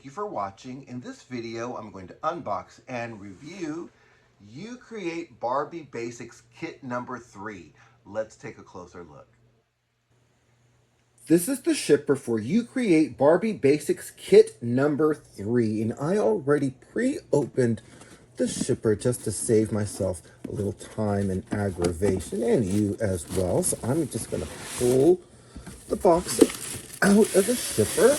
Thank you for watching. In this video, I'm going to unbox and review You Create Barbie Basics kit number 3. Let's take a closer look. This is the shipper for You Create Barbie Basics kit number 3, and I already pre-opened the shipper just to save myself a little time and aggravation, and you as well. So I'm just going to pull the box out of the shipper.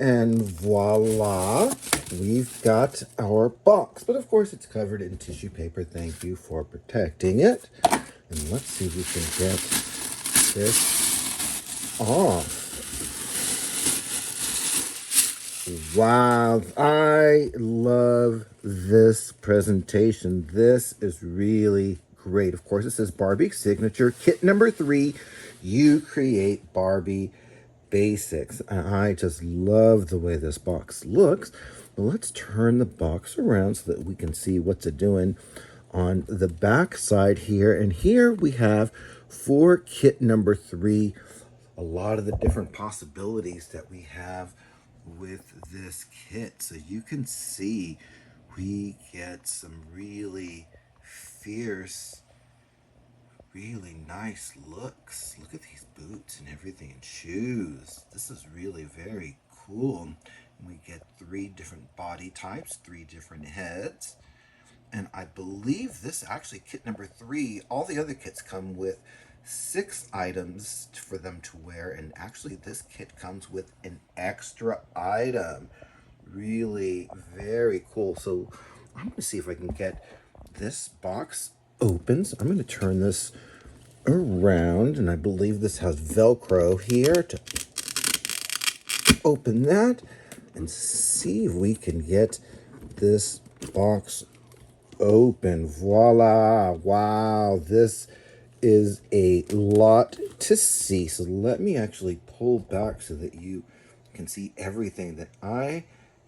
And voila, we've got our box. But of course, it's covered in tissue paper. Thank you for protecting it. And let's see if we can get this off. Wow, I love this presentation. This is really great. Of course, it says Barbie Signature Kit number 3, You Create Barbie Basics. And I just love the way this box looks. But let's turn the box around so that we can see what's it doing on the back side here. And here we have for kit number 3, a lot of the different possibilities that we have with this kit. So you can see we get some really fierce, really nice looks. Look at these boots and everything, and shoes. This is really very cool. And we get 3 different body types, 3 different heads. And I believe this actually kit number 3, all the other kits come with 6 items for them to wear, and actually this kit comes with an extra item. Really very cool. So I'm going to see if I can get this box open. So I'm going to turn this around, and I believe this has Velcro here to open that and see if we can get this box open. Voila. Wow, this is a lot to see. So let me actually pull back so that you can see everything that I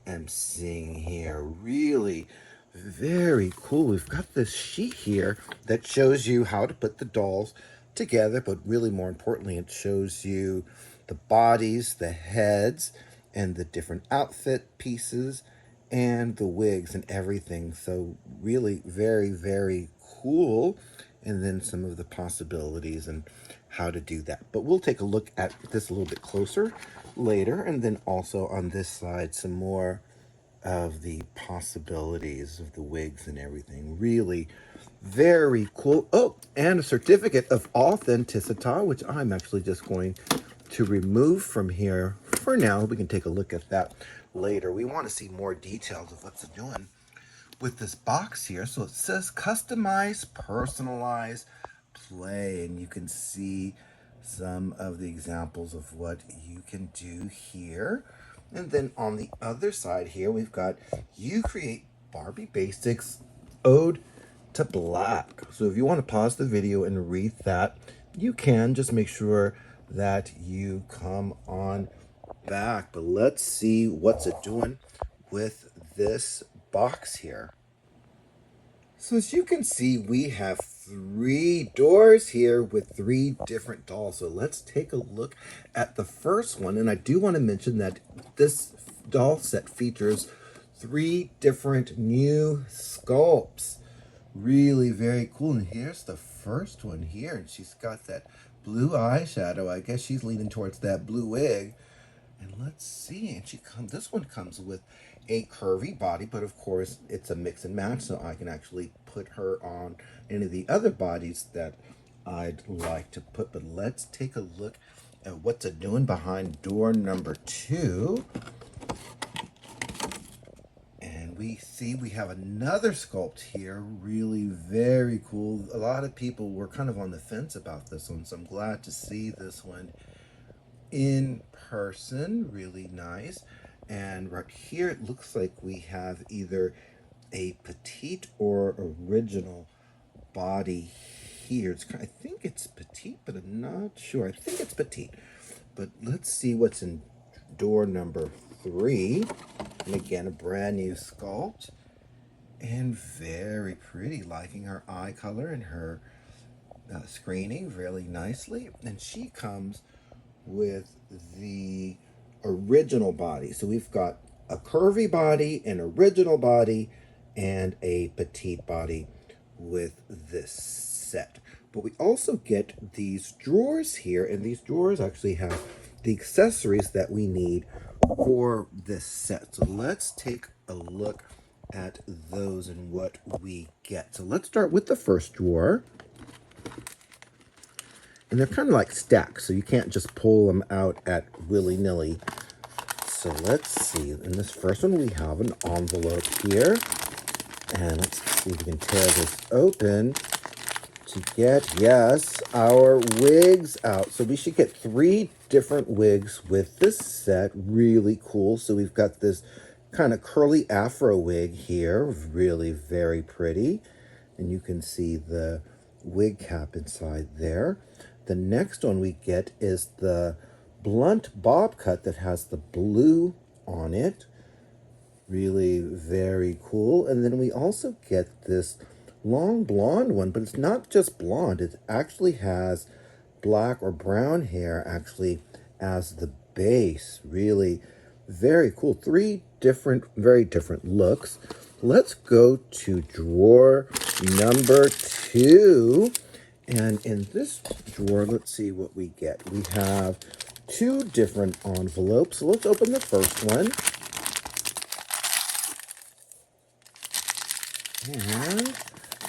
am seeing here. Really very cool. We've got this sheet here that shows you how to put the dolls together, but really more importantly, it shows you the bodies, the heads, and the different outfit pieces, and the wigs and everything. So really very, very cool. And then some of the possibilities and how to do that. But we'll take a look at this a little bit closer later. And then also on this side, some more of the possibilities of the wigs and everything. Really very cool. Oh, and a certificate of authenticity, which I'm actually just going to remove from here for now. We can take a look at that later. We want to see more details of what's it doing with this box here. So it says customize, personalize, play, and you can see some of the examples of what you can do here. And then on the other side here, we've got You Create Barbie Basics Ode to Black. So if you want to pause the video and read that, you can. Just make sure that you come on back. But let's see what's it doing with this box here. So as you can see, we have 3 doors here with 3 different dolls. So let's take a look at the first one. And I do want to mention that this doll set features 3 different new sculpts. Really very cool. And here's the first one here. And she's got that blue eyeshadow. I guess she's leaning towards that blue wig. And let's see, and this one comes with a curvy body, but of course it's a mix and match, so I can actually put her on any of the other bodies that I'd like to put. But let's take a look at what's it doing behind door number 2. And we see we have another sculpt here, really very cool. A lot of people were kind of on the fence about this one, so I'm glad to see this one in person. Really nice. And right here it looks like we have either a petite or original body here. I think it's petite, but I'm not sure. I think it's petite. But let's see what's in door number 3. And again, a brand new sculpt. And very pretty, liking her eye color and her screening really nicely. And she comes with the original body. So we've got a curvy body, an original body, and a petite body with this set. But we also get these drawers here, and these drawers actually have the accessories that we need for this set. So let's take a look at those and what we get. So let's start with the first drawer. And they're kind of like stacked, so you can't just pull them out at willy-nilly. So let's see. In this first one, we have an envelope here. And let's see if we can tear this open to get, yes, our wigs out. So we should get 3 different wigs with this set. Really cool. So we've got this kind of curly afro wig here. Really very pretty. And you can see the wig cap inside there. The next one we get is the blunt bob cut that has the blue on it. Really very cool. And then we also get this long blonde one, but it's not just blonde. It actually has black or brown hair actually as the base. Really very cool. 3 different, very different looks. Let's go to drawer number 2. And in this drawer, let's see what we get. We have 2 different envelopes. So let's open the first one.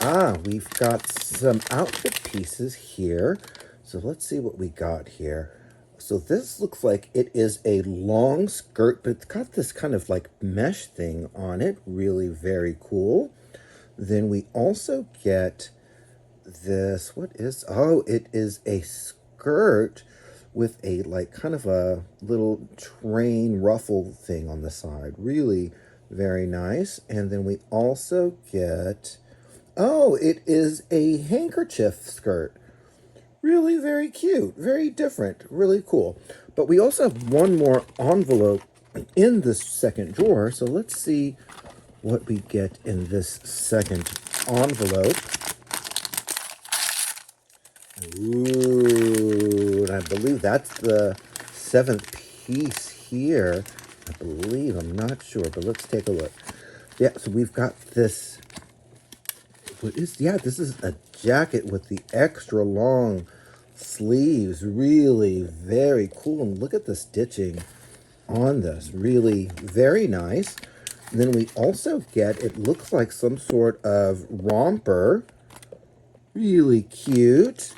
And we've got some outfit pieces here. So let's see what we got here. So this looks like it is a long skirt, but it's got this kind of like mesh thing on it. Really very cool. Then we also get this, what is, oh, it is a skirt with a like kind of a little train ruffle thing on the side. Really very nice. And then we also get, oh, it is a handkerchief skirt. Really very cute, very different, really cool. But we also have one more envelope in this second drawer. So let's see what we get in this second envelope. Ooh, and I believe that's the 7th piece here. I believe, I'm not sure, but let's take a look. Yeah, so we've got this, this is a jacket with the extra long sleeves. Really very cool. And look at the stitching on this. Really very nice. And then we also get, it looks like some sort of romper. Really cute.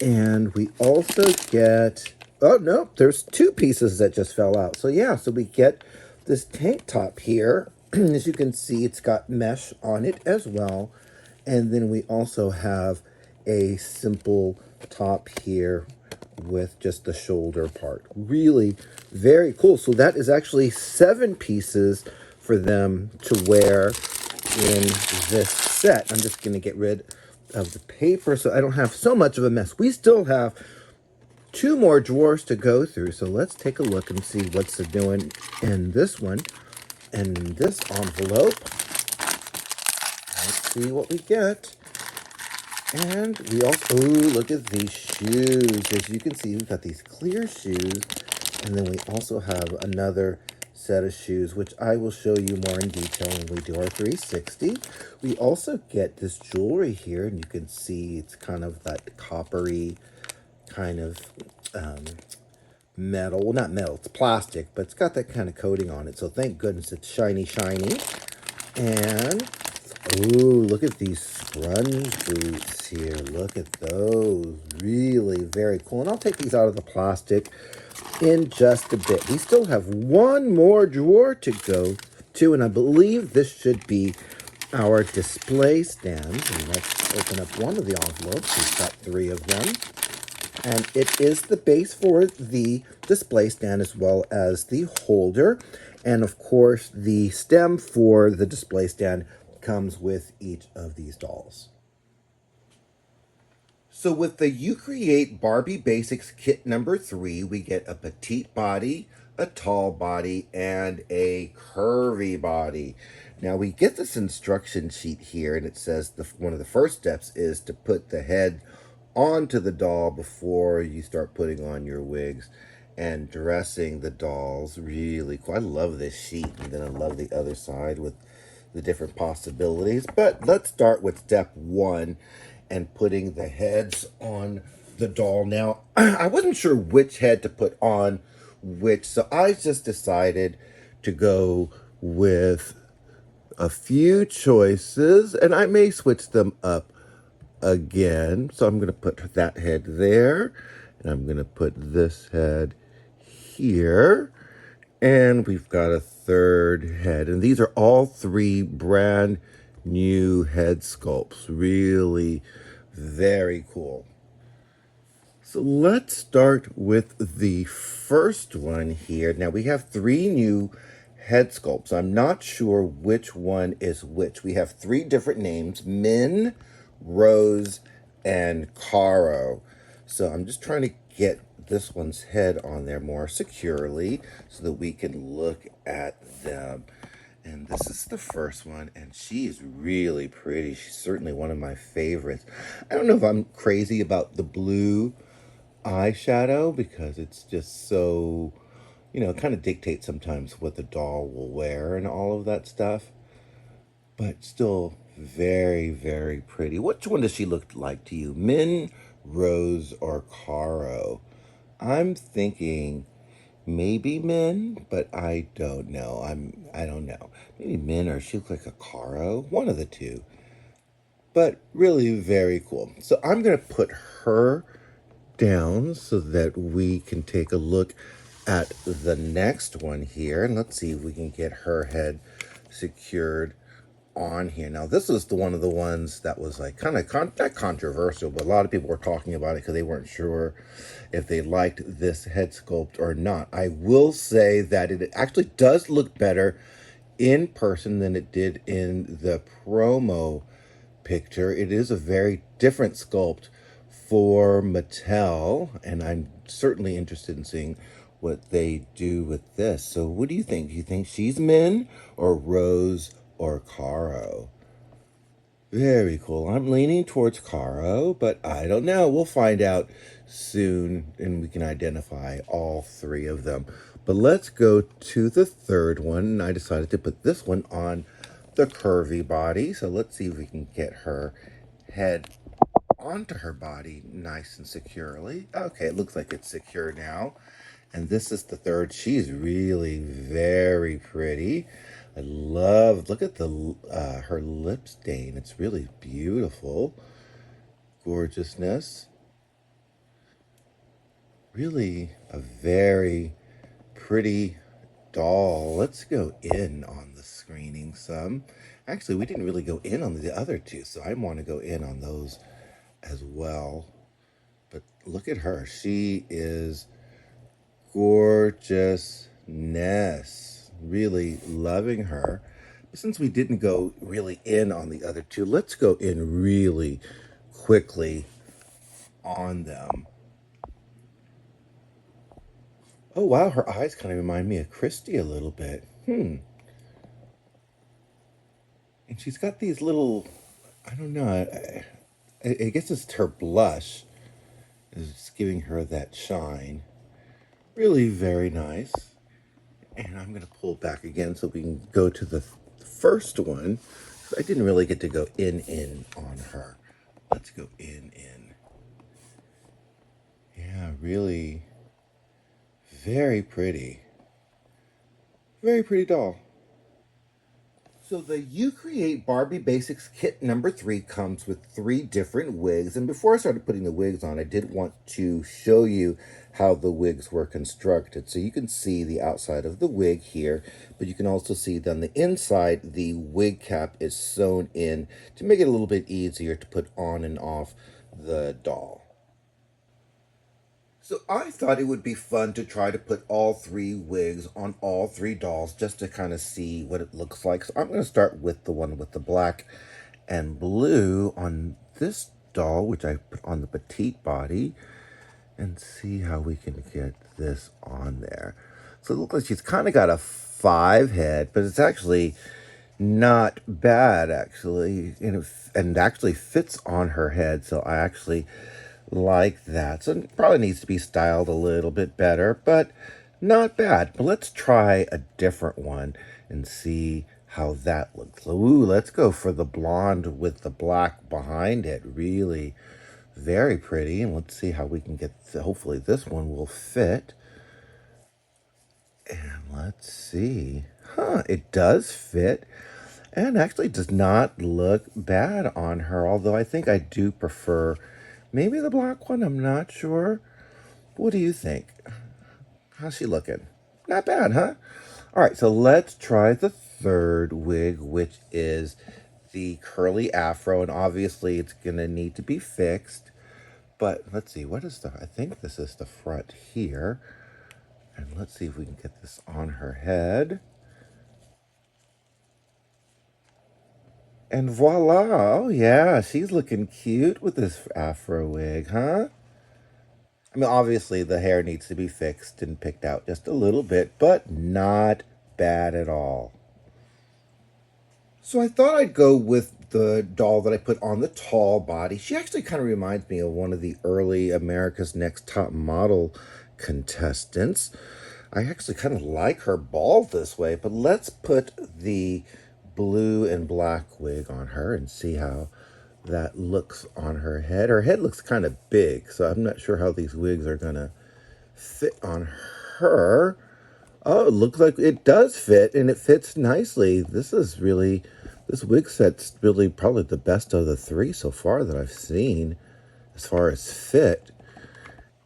And we also get, oh no, there's 2 pieces that just fell out. So yeah, so we get this tank top here. As you can see, it's got mesh on it as well. And then we also have a simple top here with just the shoulder part. Really very cool. So that is actually 7 pieces for them to wear in this set. I'm just going to get rid of the paper so I don't have so much of a mess. We still have 2 more drawers to go through. So let's take a look and see what's doing in this one. And in this envelope, let's see what we get. And we also, ooh, look at these shoes. As you can see, we've got these clear shoes. And then we also have another set of shoes, which I will show you more in detail when we do our 360. We also get this jewelry here, and you can see it's kind of that coppery kind of metal. Well, not metal, it's plastic, but it's got that kind of coating on it. So thank goodness it's shiny, shiny. And, ooh, look at these sponge boots here. Look at those. Really very cool. And I'll take these out of the plastic in just a bit. We still have 1 more drawer to go to, and I believe this should be our display stand. And let's open up one of the envelopes. We've got 3 of them. And it is the base for the display stand as well as the holder. And of course, the stem for the display stand comes with each of these dolls. So with the You Create Barbie Basics kit number 3, we get a petite body, a tall body, and a curvy body. Now we get this instruction sheet here, and it says one of the first steps is to put the head onto the doll before you start putting on your wigs and dressing the dolls. Really cool. I love this sheet, and then I love the other side with the different possibilities. But let's start with step one and putting the heads on the doll. Now, I wasn't sure which head to put on which, so I just decided to go with a few choices, and I may switch them up again. So I'm going to put that head there, and I'm going to put this head here, and we've got a third head, and these are all three brand new head sculpts. Really very cool. So let's start with the first one here. Now we have three new head sculpts. I'm not sure which one is which. We have three different names: Min, Rose, and Caro. So I'm just trying to get this one's head on there more securely so that we can look at them. And this is the first one, and she is really pretty. She's certainly one of my favorites. I don't know if I'm crazy about the blue eyeshadow because it's just so, it kind of dictates sometimes what the doll will wear and all of that stuff. But still very, very pretty. Which one does she look like to you? Min, Rose, or Caro? I'm thinking maybe Min, but I don't know. I don't know. Maybe Min, or she looks like a Caro. One of the two. But really very cool. So I'm gonna put her down so that we can take a look at the next one here. And let's see if we can get her head secured on here. Now, this is one of the ones that was like kind of not controversial, but a lot of people were talking about it because they weren't sure if they liked this head sculpt or not. I will say that it actually does look better in person than it did in the promo picture. It is a very different sculpt for Mattel, and I'm certainly interested in seeing what they do with this. So what do you think? Do you think she's Min or Rose or Caro? Very cool. I'm leaning towards Caro, but I don't know. We'll find out soon, and we can identify all three of them. But let's go to the third one, and I decided to put this one on the curvy body. So let's see if we can get her head onto her body nice and securely. Okay, it looks like it's secure now. And this is the third. She's really very pretty. I love, look at the her lip stain. It's really beautiful. Gorgeousness. Really a very pretty doll. Let's go in on the screening some. Actually, we didn't really go in on the other two, so I want to go in on those as well. But look at her. She is gorgeousness. Really loving her. But since we didn't go really in on the other two, let's go in really quickly on them. Oh, wow, her eyes kind of remind me of Christy a little bit. And she's got these little, I don't know, I guess it's her blush is giving her that shine. Really very nice. And I'm going to pull back again so we can go to the first one. I didn't really get to go in on her. Let's go in. Yeah, really very pretty. Very pretty doll. So the Create Barbie Basics kit number 3 comes with 3 different wigs. And before I started putting the wigs on, I did want to show you how the wigs were constructed. So you can see the outside of the wig here, but you can also see that on the inside, the wig cap is sewn in to make it a little bit easier to put on and off the doll. So I thought it would be fun to try to put all 3 wigs on all 3 dolls just to kind of see what it looks like. So I'm going to start with the one with the black and blue on this doll, which I put on the petite body, and see how we can get this on there. So it looks like she's kind of got a 5 head, but it's actually not bad, actually, and actually fits on her head. So I actually like that. So it probably needs to be styled a little bit better, but not bad. But let's try a different one and see how that looks. Ooh, let's go for the blonde with the black behind it. Really very pretty. And let's see how we can get, hopefully this one will fit. And let's see. Huh, it does fit. And actually does not look bad on her, although I think I do prefer maybe the black one. I'm not sure. What do you think? How's she looking? Not bad, huh? All right, so let's try the third wig, which is the curly afro. And obviously it's going to need to be fixed. But let's see, what is the, I think this is the front here. And let's see if we can get this on her head. And voila! Oh yeah, she's looking cute with this afro wig, huh? I mean, obviously the hair needs to be fixed and picked out just a little bit, but not bad at all. So I thought I'd go with the doll that I put on the tall body. She actually kind of reminds me of one of the early America's Next Top Model contestants. I actually kind of like her bald this way, but let's put the blue and black wig on her and see how that looks on her head. Her head looks kind of big, so I'm not sure how these wigs are going to fit on her. Oh, it looks like it does fit, and it fits nicely. This wig set's really probably the best of the three so far that I've seen as far as fit.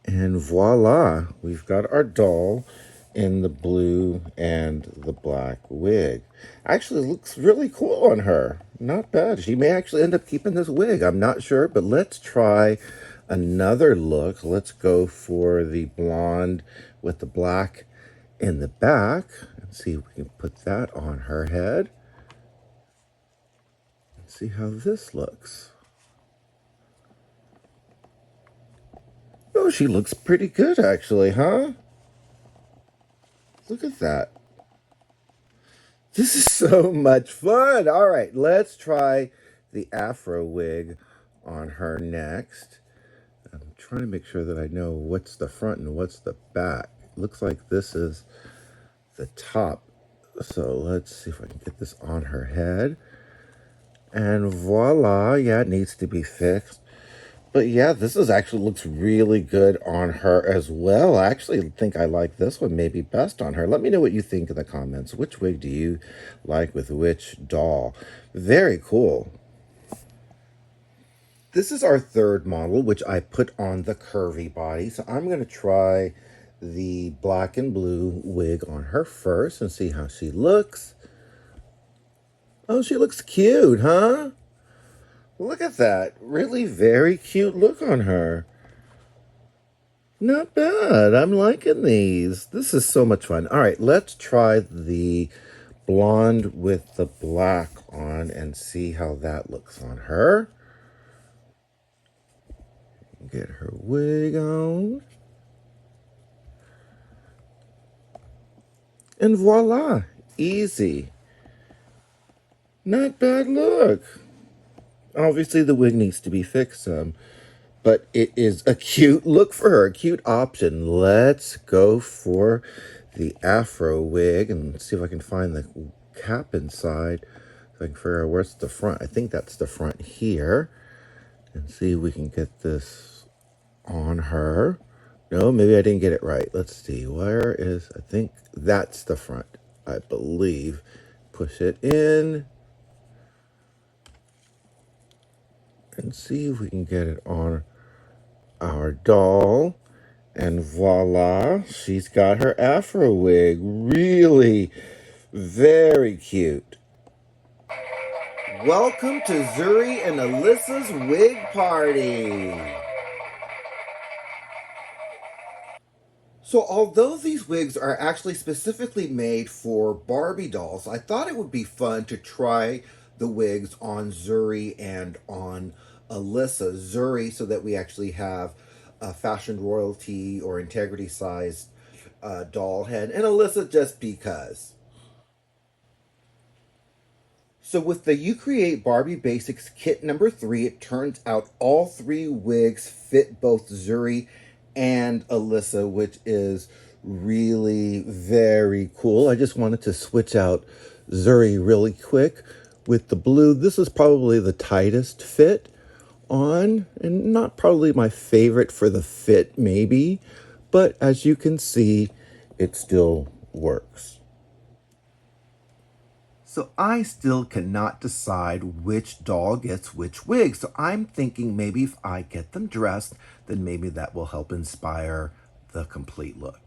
And voila, we've got our doll in the blue and the black wig. Actually, looks really cool on her. Not bad. She may actually end up keeping this wig. I'm not sure, but let's try another look. Let's go for the blonde with the black in the back and see if we can put that on her head. And see how this looks. Oh, she looks pretty good actually, huh? Look at that. This is so much fun. All right, let's try the afro wig on her next. I'm trying to make sure that I know what's the front and what's the back. Looks like this is the top. So let's see if I can get this on her head. And voila, yeah, it needs to be fixed. But yeah, this is actually looks really good on her as well. I actually think I like this one maybe best on her. Let me know what you think in the comments. Which wig do you like with which doll? Very cool. This is our third model, which I put on the curvy body. So I'm going to try the black and blue wig on her first and see how she looks. Oh, she looks cute, huh? Look at that. Really very cute look on her. Not bad. I'm liking these. This is so much fun. All right, let's try the blonde with the black on and see how that looks on her. Get her wig on. And voila, easy. Not bad look. Obviously the wig needs to be fixed some, but it is a cute look for her, a cute option. Let's go for the afro wig and see if I can find the cap inside so I can figure out where's the front. I think that's the front here. And see if we can get this on her. No, maybe I didn't get it right. Let's see. Where is, I think that's the front, I believe. Push it in. And see if we can get it on our doll. And voila, she's got her afro wig. Really very cute. Welcome to ZURI and ALYSA's wig party. So although these wigs are actually specifically made for Barbie dolls, I thought it would be fun to try the wigs on ZURI and on ALYSA. ZURI so that we actually have a fashion royalty or integrity sized doll head, and ALYSA just because. So with the You Create Barbie Basics kit number 3, it turns out all 3 wigs fit both ZURI and ALYSA, which is really very cool. I just wanted to switch out ZURI really quick with the blue. This is probably the tightest fit on, and not probably my favorite for the fit maybe, but as you can see, it still works. So I still cannot decide which doll gets which wig. So I'm thinking maybe if I get them dressed, then maybe that will help inspire the complete look.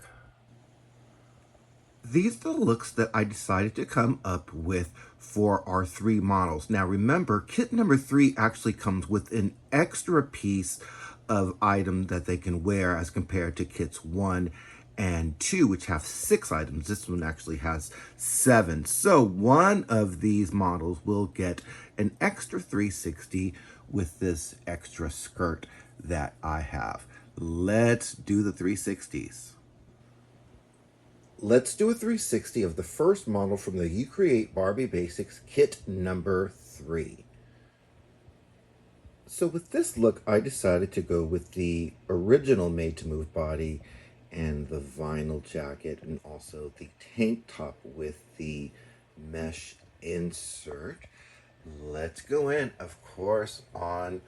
These are the looks that I decided to come up with for our 3 models. Now remember, kit number 3 actually comes with an extra piece of item that they can wear as compared to kits 1 and 2, which have 6 items. This one actually has 7. So one of these models will get an extra 360 with this extra skirt that I have. Let's do the 360s. Let's do a 360 of the first model from the You Create Barbie Basics kit number 3. So with this look, I decided to go with the original Made to Move body and the vinyl jacket, and also the tank top with the mesh insert. Let's go in, of course, on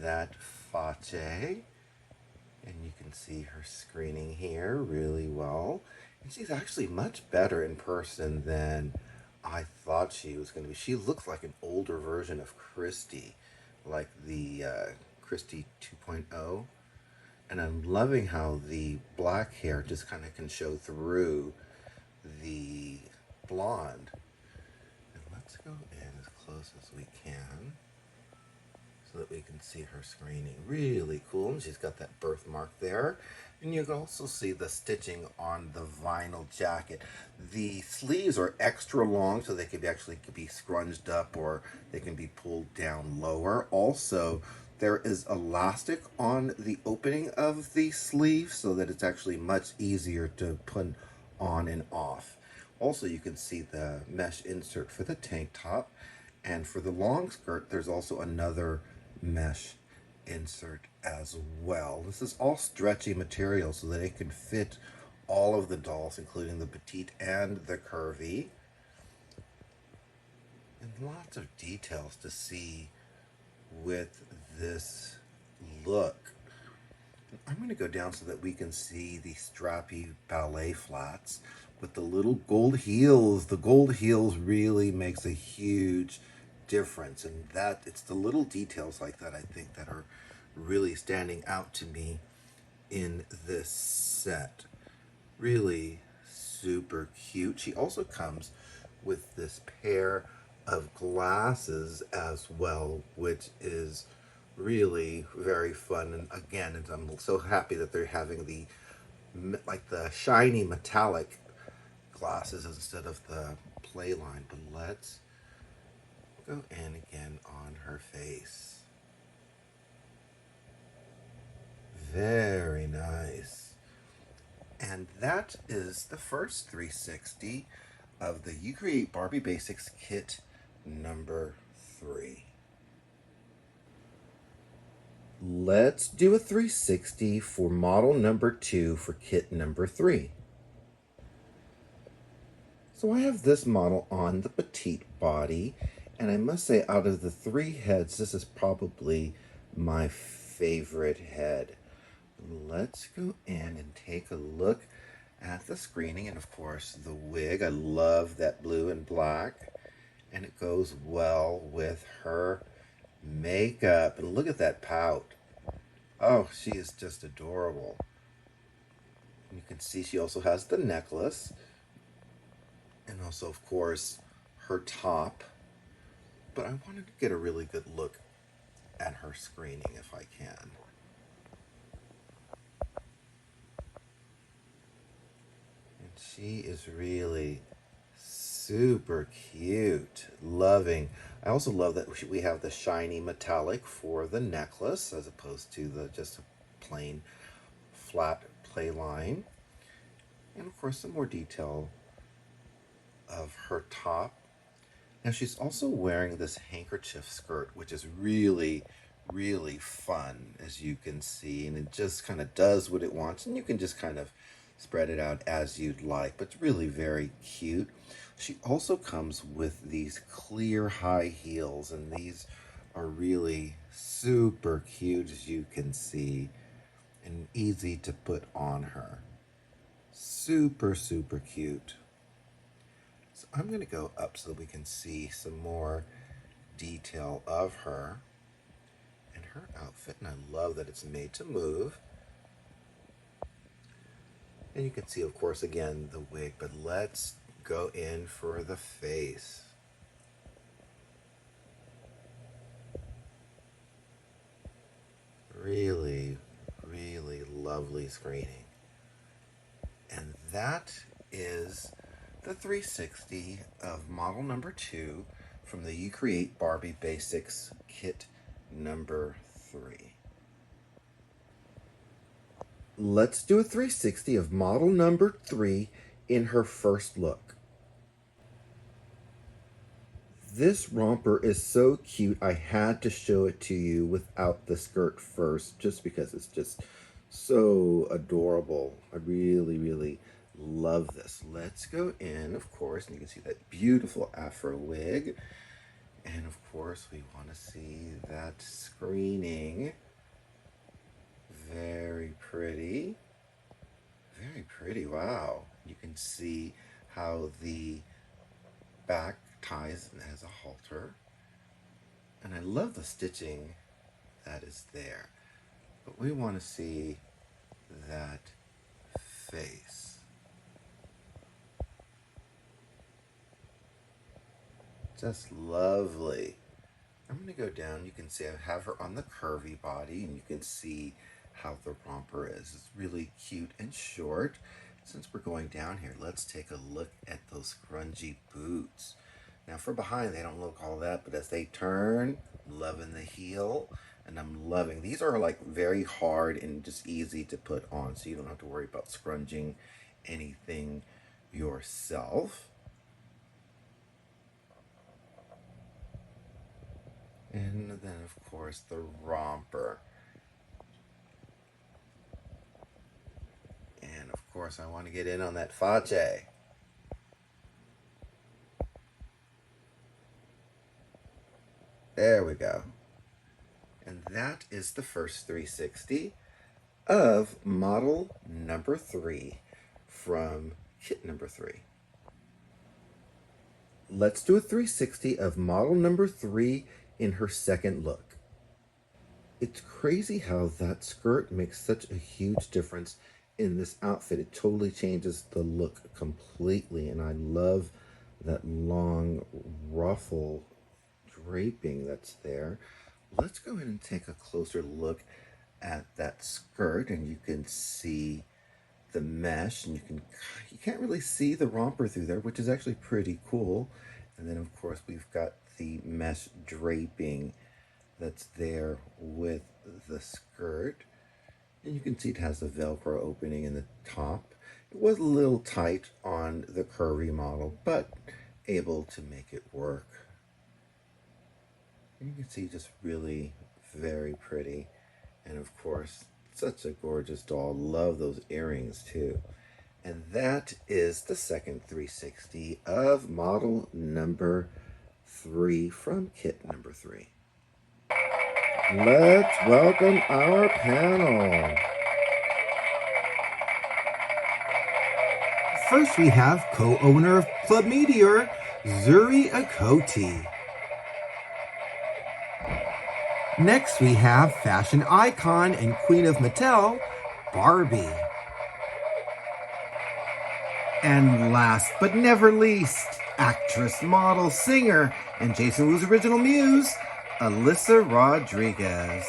that Fate. And you can see her screening here really well. And she's actually much better in person than I thought she was going to be. She looks like an older version of Christy, like the Christy 2.0. And I'm loving how the black hair just kind of can show through the blonde. And let's go in as close as we can so that we can see her screening. Really cool. And she's got that birthmark there. And you can also see the stitching on the vinyl jacket. The sleeves are extra long, so they could actually be scrunched up or they can be pulled down lower. Also, there is elastic on the opening of the sleeve so that it's actually much easier to put on and off. Also, you can see the mesh insert for the tank top. And for the long skirt, there's also another mesh insert as well. This is all stretchy material so that it can fit all of the dolls, including the petite and the curvy. And lots of details to see with this look. I'm going to go down so that we can see the strappy ballet flats with the little gold heels. The gold heels really makes a huge difference, and that it's the little details like that I think that are really standing out to me in this set. Really super cute. She also comes with this pair of glasses as well, which is really very fun. And again, I'm so happy that they're having the like the shiny metallic glasses instead of the play line. But let's go in again on her face. Very nice. And that is the first 360 of the You Create Barbie Basics kit number 3. Let's do a 360 for model number 2 for kit number 3. So I have this model on the petite body, and I must say out of the 3 heads, this is probably my favorite head. Let's go in and take a look at the screening, and of course the wig. I love that blue and black, and it goes well with her makeup. And look at that pout. Oh, she is just adorable. You can see she also has the necklace, and also of course her top. But I wanted to get a really good look at her screening if I can. And she is really super cute. Loving. I also love that we have the shiny metallic for the necklace as opposed to the just a plain flat play line. And of course some more detail of her top. Now she's also wearing this handkerchief skirt, which is really, really fun, as you can see, and it just kind of does what it wants, and you can just kind of spread it out as you'd like, but it's really very cute. She also comes with these clear high heels, and these are really super cute, as you can see, and easy to put on her. Super, super cute. So I'm going to go up so that we can see some more detail of her and her outfit, and I love that it's made to move. And you can see, of course, again, the wig, but let's go in for the face. Really, really lovely screening. And that is the 360 of model number 2 from the Create Barbie Basics kit number 3. Let's do a 360 of model number 3 in her first look. This romper is so cute, I had to show it to you without the skirt first, just because it's just so adorable. I really, really love this. Let's go in, of course, and you can see that beautiful afro wig. And of course, we want to see that screening. Very pretty. Very pretty, wow. You can see how the back ties and has a halter. And I love the stitching that is there. But we want to see that face. Just lovely. I'm going to go down. You can see I have her on the curvy body, and you can see how the romper is. It's really cute and short. Since we're going down here, let's take a look at those scrungy boots. Now from behind, they don't look all that, but as they turn, I'm loving the heel, and I'm loving, these are like very hard and just easy to put on, so you don't have to worry about scrunching anything yourself. And then of course the romper. And of course I want to get in on that face. There we go. And that is the first 360 of model number 3 from kit number 3. Let's do a 360 of model number 3 in her second look. It's crazy how that skirt makes such a huge difference in this outfit. It totally changes the look completely, and I love that long ruffle draping that's there. Let's go ahead and take a closer look at that skirt, and you can see the mesh, and you can't really see the romper through there, which is actually pretty cool. And then of course we've got the mesh draping that's there with the skirt, and you can see it has the Velcro opening in the top. It was a little tight on the curvy model, but able to make it work. And you can see just really very pretty, and of course such a gorgeous doll. Love those earrings too. And that is the second 360 of model number 3 from kit number 3. Let's welcome our panel. First we have co-owner of Club Meteor, ZURI OKOTY. Next we have fashion icon and queen of Mattel, Barbie. And last but never least, actress, model, singer, and Jason Wu's original muse, ALYSA Rodriguez.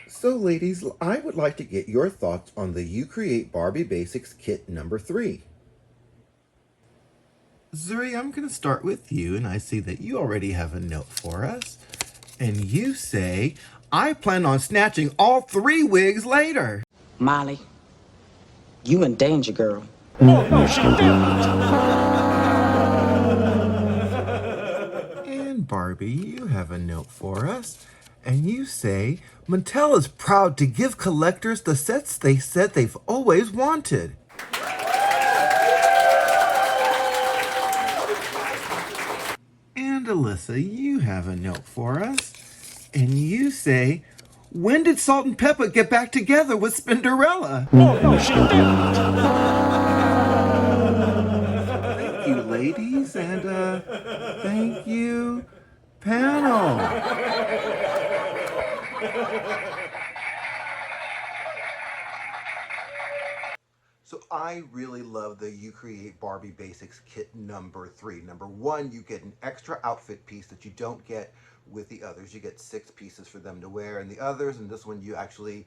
So ladies, I would like to get your thoughts on the Create Barbie Basics kit number 3. Zuri, I'm going to start with you, and I see that you already have a note for us. And you say, I plan on snatching all 3 wigs later. Molly, you in danger, girl. Oh, no, she didn't. Barbie, you have a note for us. And you say, Mattel is proud to give collectors the sets they said they've always wanted. And Alyssa, you have a note for us. And you say, when did Salt and Pepper get back together with Spinderella? Oh, no, she didn't. Thank you, ladies, and thank you, panel. So I really love the You Create Barbie Basics kit number 3. Number 1, you get an extra outfit piece that you don't get with the others. You get 6 pieces for them to wear, and the others, and this one you actually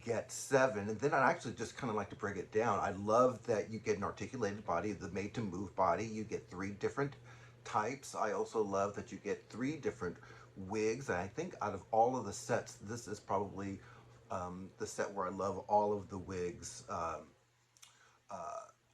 get 7. And then I actually just kind of like to break it down. I love that you get an articulated body, the made to move body. You get 3 different types. I also love that you get 3 different wigs. And I think out of all of the sets, this is probably the set where I love all of the wigs.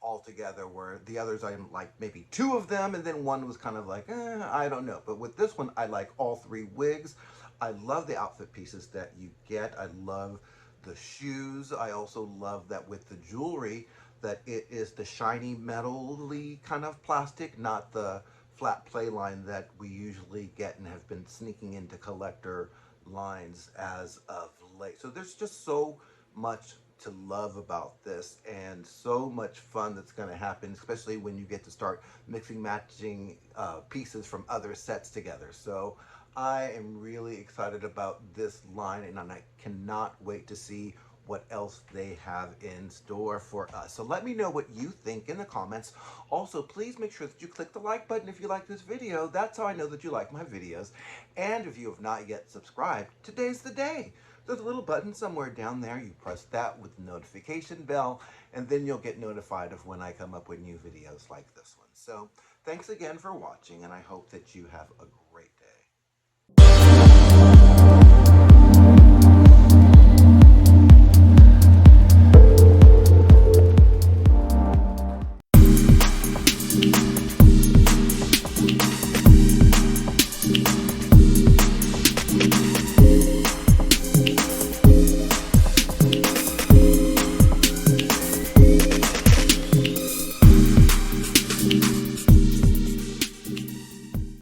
All together, where the others I like maybe 2 of them, and then one was kind of like I don't know. But with this one I like all 3 wigs. I love the outfit pieces that you get. I love the shoes. I also love that with the jewelry that it is the shiny metal-y kind of plastic, not the flat play line that we usually get and have been sneaking into collector lines as of late. So there's just so much to love about this, and so much fun that's going to happen, especially when you get to start mixing matching pieces from other sets together. So I am really excited about this line, and I cannot wait to see what else they have in store for us. So let me know what you think in the comments. Also, please make sure that you click the like button if you like this video. That's how I know that you like my videos. And if you have not yet subscribed, today's the day. There's a little button somewhere down there. You press that with the notification bell, and then you'll get notified of when I come up with new videos like this one. So thanks again for watching, and I hope that you have a